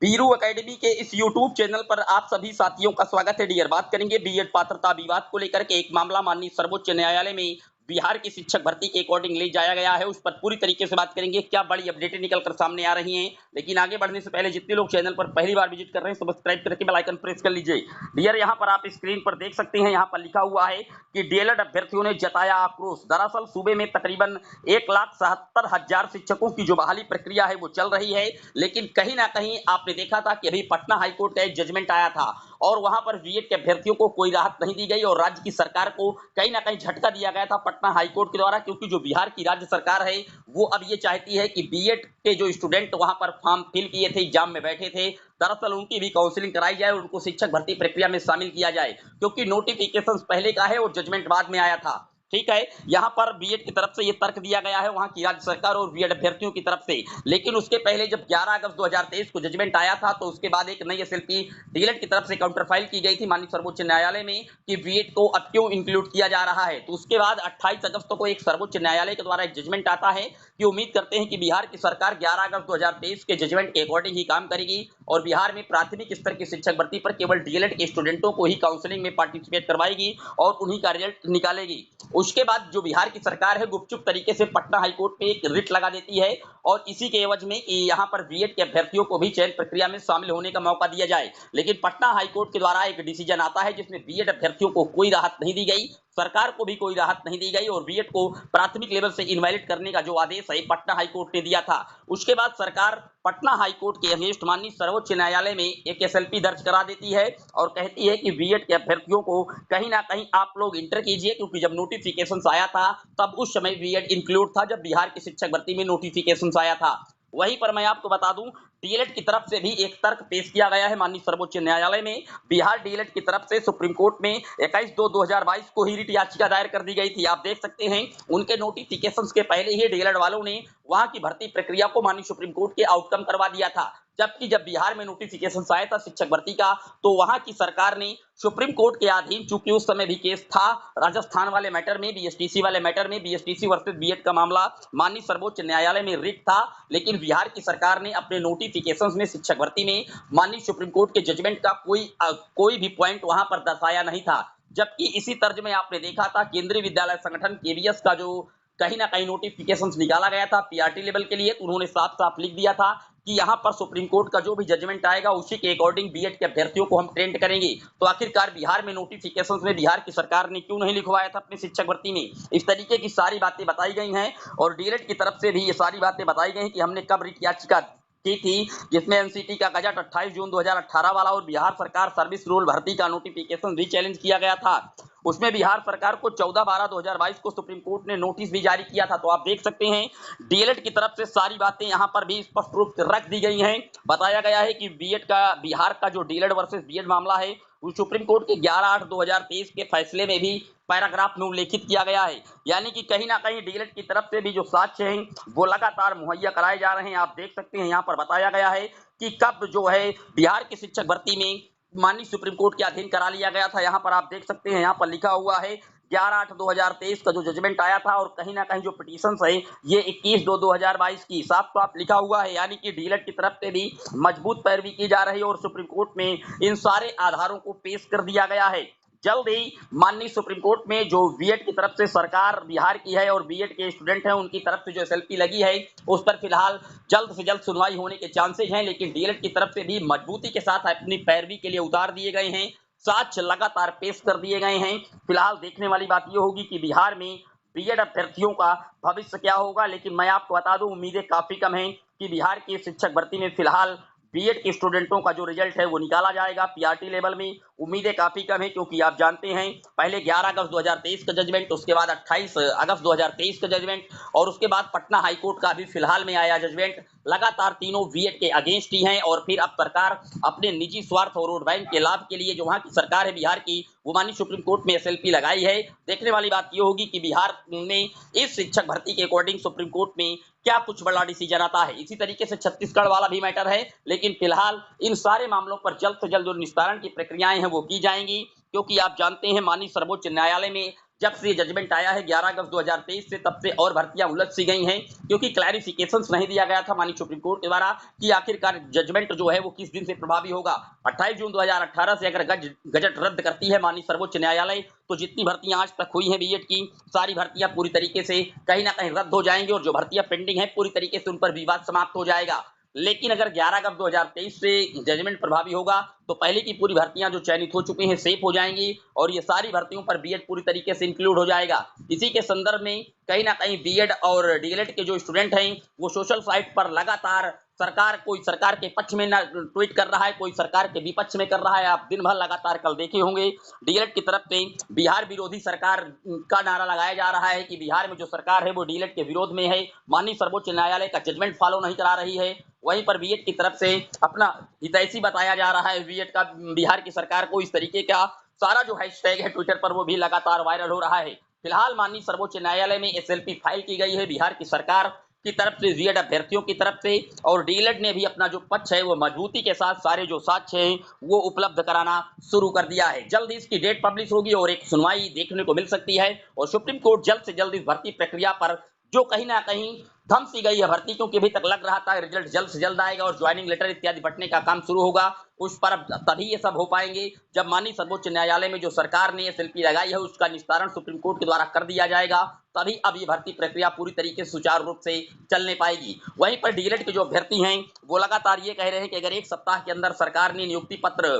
Biru academy के इस YouTube channel पर आप सभी साथियों का स्वागत है। डियर, बात करेंगे बीएड पात्रता विवाद को लेकर के। एक मामला माननीय सर्वोच्च न्यायालय में बिहार की शिक्षक भर्ती के अकॉर्डिंग ले जाया गया है, उस पर पूरी तरीके से बात करेंगे। क्या बड़ी अपडेटें निकल कर सामने आ रही हैं। लेकिन आगे बढ़ने से पहले जितने लोग चैनल पर पहली बार विजिट कर रहे हैं सब्सक्राइब करके बेल आइकन प्रेस कर लीजिए। डियर, यहाँ पर आप स्क्रीन पर देख सकते हैं, यहाँ पर लिखा हुआ है कि डीएलएड अभ्यर्थियों ने जताया आक्रोश। दरअसल सूबे में तकरीबन 1,77,000 शिक्षकों की जो बहाली प्रक्रिया है वो चल रही है, लेकिन कहीं ना कहीं आपने देखा था कि अभी पटना हाईकोर्ट का एक जजमेंट आया था और वहां पर बीएड के अभ्यर्थियों को कोई राहत नहीं दी गई और राज्य की सरकार को कहीं ना कहीं झटका दिया गया था पटना हाईकोर्ट के द्वारा, क्योंकि जो बिहार की राज्य सरकार है वो अब ये चाहती है कि बीएड के जो स्टूडेंट वहां पर फॉर्म फिल किए थे, एग्जाम में बैठे थे, दरअसल उनकी भी काउंसलिंग कराई जाए और उनको शिक्षक भर्ती प्रक्रिया में शामिल किया जाए, क्योंकि नोटिफिकेशन पहले का है और जजमेंट बाद में आया था। ठीक है, यहाँ पर बीएड की तरफ से ये तर्क दिया गया है वहां की राज्य सरकार और बीएड अभ्यर्थियों की तरफ से। लेकिन उसके पहले जब 11 अगस्त 2023 को जजमेंट आया था तो उसके बाद एक नई एसएलपी डीएलएड की तरफ से काउंटर फाइल की गई थी माननीय सर्वोच्च न्यायालय में कि बीएड को अब क्यों इंक्लूड किया जा रहा है। तो उसके बाद 28 अगस्त को एक सर्वोच्च न्यायालय के द्वारा एक जजमेंट आता है कि उम्मीद करते हैं कि बिहार की सरकार 11 अगस्त 2023 के जजमेंट के अकॉर्डिंग ही काम करेगी और बिहार में प्राथमिक स्तर की शिक्षक भर्ती पर केवल डीएलएड के स्टूडेंटों को ही काउंसलिंग में पार्टिसिपेट करवाएगी और उन्हीं का रिजल्ट निकालेगी। उसके बाद जो बिहार की सरकार है गुपचुप तरीके से पटना हाईकोर्ट पे एक रिट लगा देती है और इसी के एवज में कि यहाँ पर बीएड के अभ्यर्थियों को भी चयन प्रक्रिया में शामिल होने का मौका दिया जाए। लेकिन पटना हाईकोर्ट के द्वारा एक डिसीजन आता है जिसमें बीएड अभ्यर्थियों को कोई राहत नहीं दी गई, सरकार को भी कोई राहत नहीं दी गई और बीएड को प्राथमिक लेवल से इनवैलिड करने का जो आदेश है पटना हाईकोर्ट ने दिया था। उसके बाद सरकार पटना हाईकोर्ट के अगेंस्ट माननीय सर्वोच्च न्यायालय में एक एसएलपी दर्ज करा देती है और कहती है कि बीएड के अभ्यर्थियों को कहीं ना कहीं आप लोग इंटर कीजिए, क्योंकि जब नोटिफिकेशन आया था तब उस समय बीएड इंक्लूड था जब बिहार की शिक्षक भर्ती में नोटिफिकेशन आया था। वहीं पर मैं आपको बता दूं डीएलएड की तरफ से भी एक तर्क पेश किया गया है माननीय सर्वोच्च न्यायालय में। बिहार डीएलएड की तरफ से सुप्रीम कोर्ट में 21/2/2022 को ही रिट याचिका दायर कर दी गई थी। आप देख सकते हैं उनके नोटिफिकेशन के पहले ही डीएलएड वालों ने वहां की भर्ती प्रक्रिया को माननीय सुप्रीम कोर्ट के आउटकम करवा दिया था। जबकि जब बिहार में नोटिफिकेशन आया था शिक्षक भर्ती का तो वहां की सरकार ने सुप्रीम कोर्ट के अधीन, चूंकि उस समय भी केस था राजस्थान वाले मैटर में, बीएसटीसी वाले मैटर में, बीएसटीसी वर्सेस बीएड का मामला माननीय सर्वोच्च न्यायालय में रिट था, लेकिन बिहार की सरकार ने अपने नोटिफिकेशंस में शिक्षक भर्ती में माननीय सुप्रीम कोर्ट के जजमेंट का कोई भी पॉइंट वहां पर दर्शाया नहीं था। जबकि इसी तर्ज में आपने देखा था केंद्रीय विद्यालय संगठन केवीएस का जो कहीं ना कहीं नोटिफिकेशन निकाला गया था पीआरटी लेवल के लिए, तो उन्होंने साफ साफ लिख दिया था कि यहाँ पर सुप्रीम कोर्ट का जो भी जजमेंट आएगा उसी के अकॉर्डिंग बीएड के अभ्यर्थियों को हम ट्रेंड करेंगे। तो आखिरकार बिहार में नोटिफिकेशंस में बिहार की सरकार ने क्यों नहीं लिखवाया था अपनी शिक्षक भर्ती में। इस तरीके की सारी बातें बताई गई हैं और डीएलएड की तरफ से भी ये सारी बातें बताई गई कि हमने कब रिट याचिका की थी, जिसमें एनसीटी का गजट 28 जून 2018 वाला और बिहार सरकार सर्विस रोल भर्ती का नोटिफिकेशन भी चैलेंज किया गया था। उसमें बिहार सरकार को 14/12/2022 को सुप्रीम कोर्ट ने नोटिस भी जारी किया था। तो आप देख सकते हैं डीएलएड की तरफ से सारी बातें यहां पर भी स्पष्ट रूप से रख दी गई हैं। बताया गया है कि बीएड का बिहार का जो डीएलएड वर्सेस बीएड मामला है वो सुप्रीम कोर्ट के 11/8/2023 के फैसले में भी पैराग्राफ में उल्लेखित किया गया है। यानी कि कहीं ना कहीं डीएलएड की तरफ से भी जो साक्ष्य हैं वो लगातार मुहैया कराए जा रहे हैं। आप देख सकते हैं यहाँ पर बताया गया है कि कब जो है बिहार की शिक्षक भर्ती में माननीय सुप्रीम कोर्ट के अधीन करा लिया गया था। यहाँ पर आप देख सकते हैं, यहाँ पर लिखा हुआ है 11/8/2023 का जो जजमेंट आया था और कहीं ना कहीं जो पिटीशन है ये 21/2/2022 की साफ साफ लिखा हुआ है। यानी कि डीएलएड की तरफ से भी मजबूत पैरवी की जा रही है और सुप्रीम कोर्ट में इन सारे आधारों को पेश कर दिया गया है। जल्द ही माननीय सुप्रीम कोर्ट में जो बीएड की तरफ से सरकार बिहार की है और बीएड के स्टूडेंट हैं उनकी तरफ से जो एसएलपी लगी है उस पर फिलहाल जल्द से जल्द सुनवाई होने के चांसेस हैं। लेकिन डीएलएड की तरफ से भी मजबूती के साथ अपनी पैरवी के लिए उतार दिए गए हैं, साक्ष्य लगातार पेश कर दिए गए हैं। फिलहाल देखने वाली बात यह होगी कि बिहार में बीएड अभ्यर्थियों का भविष्य क्या होगा। लेकिन मैं आपको बता दूं उम्मीदें काफी कम हैं कि बिहार की शिक्षक भर्ती में फिलहाल बीएड के स्टूडेंटों का जो रिजल्ट है वो निकाला जाएगा पीआरटी लेवल में। उम्मीदें काफी कम है क्योंकि आप जानते हैं पहले 11 अगस्त 2023 का जजमेंट, उसके बाद 28 अगस्त 2023 का जजमेंट और उसके बाद पटना हाईकोर्ट का भी फिलहाल में आया जजमेंट। लगातार तीनों बीएड के अगेंस्ट ही हैं और फिर अब सरकार अपने निजी स्वार्थ और वोट बैंक के लाभ के लिए जो वहां की सरकार है बिहार की वो माननीय सुप्रीम कोर्ट में एसएलपी लगाई है। देखने वाली बात यह होगी कि बिहार में इस शिक्षक भर्ती के अकॉर्डिंग सुप्रीम कोर्ट में क्या कुछ बड़ा डिसीजन आता है। इसी तरीके से छत्तीसगढ़ वाला भी मैटर है, लेकिन फिलहाल इन सारे मामलों पर जल्द से जल्द जो निस्तारण की प्रक्रियाएं हैं वो की जाएंगी, क्योंकि आप जानते हैं माननीय सर्वोच्च न्यायालय में जब से जजमेंट आया है 11 अगस्त 2023 से, तब से और भर्तियां उलझ सी गई हैं, क्योंकि क्लैरिफिकेशंस नहीं दिया गया था माननीय सुप्रीम कोर्ट के द्वारा कि आखिरकार जजमेंट जो है वो किस दिन से प्रभावी होगा। 28 जून 2018 से अगर गजट रद्द करती है माननीय सर्वोच्च न्यायालय, तो जितनी भर्तियां आज तक हुई हैं बीएड की, सारी भर्तियां पूरी तरीके से कहीं ना कहीं रद्द हो जाएंगी और जो भर्तियां पेंडिंग हैं पूरी तरीके से उन पर विवाद समाप्त हो जाएगा। लेकिन अगर 11 अगस्त 2023 से जजमेंट प्रभावी होगा, तो पहले की पूरी भर्तियां जो चयनित हो चुकी हैं सेफ हो जाएंगी और ये सारी भर्तियों पर बीएड पूरी तरीके से इंक्लूड हो जाएगा। इसी के संदर्भ में कहीं ना कहीं बीएड और डीएलएड के जो स्टूडेंट हैं वो सोशल साइट पर लगातार कोई सरकार के पक्ष में ना ट्वीट कर रहा है, कोई सरकार के विपक्ष में कर रहा है। आप दिन भर लगातार कल देखे होंगे डीएलएड की तरफ से बिहार विरोधी सरकार का नारा लगाया जा रहा है कि बिहार में जो सरकार है वो डीएलएड के विरोध में है, माननीय सर्वोच्च न्यायालय का जजमेंट फॉलो नहीं करा रही है। वहीं पर बीएड की तरफ से अपना हितैषी बताया जा रहा है बीएड का, बिहार की सरकार को। इस तरीके का सारा जो हैशटैग है ट्विटर पर वो भी लगातार वायरल हो रहा है। फिलहाल माननीय सर्वोच्च न्यायालय में एसएलपी फाइल की गई है बिहार की सरकार की तरफ से, बीएड अभ्यर्थियों की तरफ से, और डीएलएड ने भी अपना जो पक्ष है वो मजबूती के साथ सारे जो साक्ष्य हैं वो उपलब्ध कराना शुरू कर दिया है। जल्द ही इसकी डेट पब्लिश होगी और एक सुनवाई देखने को मिल सकती है और सुप्रीम कोर्ट जल्द से जल्द इस भर्ती प्रक्रिया पर जो कहीं ना कहीं थम सी गई है भर्ती, क्योंकि अभी तक लग रहा था रिजल्ट जल्द से जल्द आएगा और ज्वाइनिंग लेटर इत्यादि बंटने का काम शुरू होगा, उस पर तभी ये सब हो पाएंगे जब माननीय सर्वोच्च न्यायालय में जो सरकार ने एसएलपी लगाई है उसका निस्तारण सुप्रीम कोर्ट के द्वारा कर दिया जाएगा। तभी अब ये भर्ती प्रक्रिया पूरी तरीके से सुचारू रूप से चलने पाएगी। वहीं पर डीएलएड के जो अभ्यर्थी हैं वो लगातार ये कह रहे हैं कि अगर एक सप्ताह के अंदर सरकार ने नियुक्ति पत्र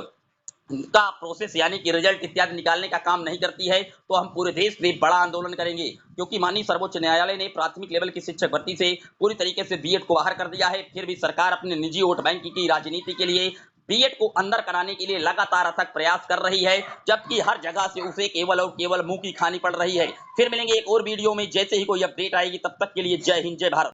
का प्रोसेस यानी कि रिजल्ट इत्यादि निकालने का काम नहीं करती है तो हम पूरे देश में बड़ा आंदोलन करेंगे, क्योंकि माननीय सर्वोच्च न्यायालय ने प्राथमिक लेवल की शिक्षक भर्ती से पूरी तरीके से बीएड को बाहर कर दिया है। फिर भी सरकार अपने निजी वोट बैंक की राजनीति के लिए बीएड को अंदर कराने के लिए लगातार अथक प्रयास कर रही है, जबकि हर जगह से उसे केवल और केवल मुंह की खानी पड़ रही है। फिर मिलेंगे एक और वीडियो में जैसे ही कोई अपडेट आएगी, तब तक के लिए जय हिंद जय भारत।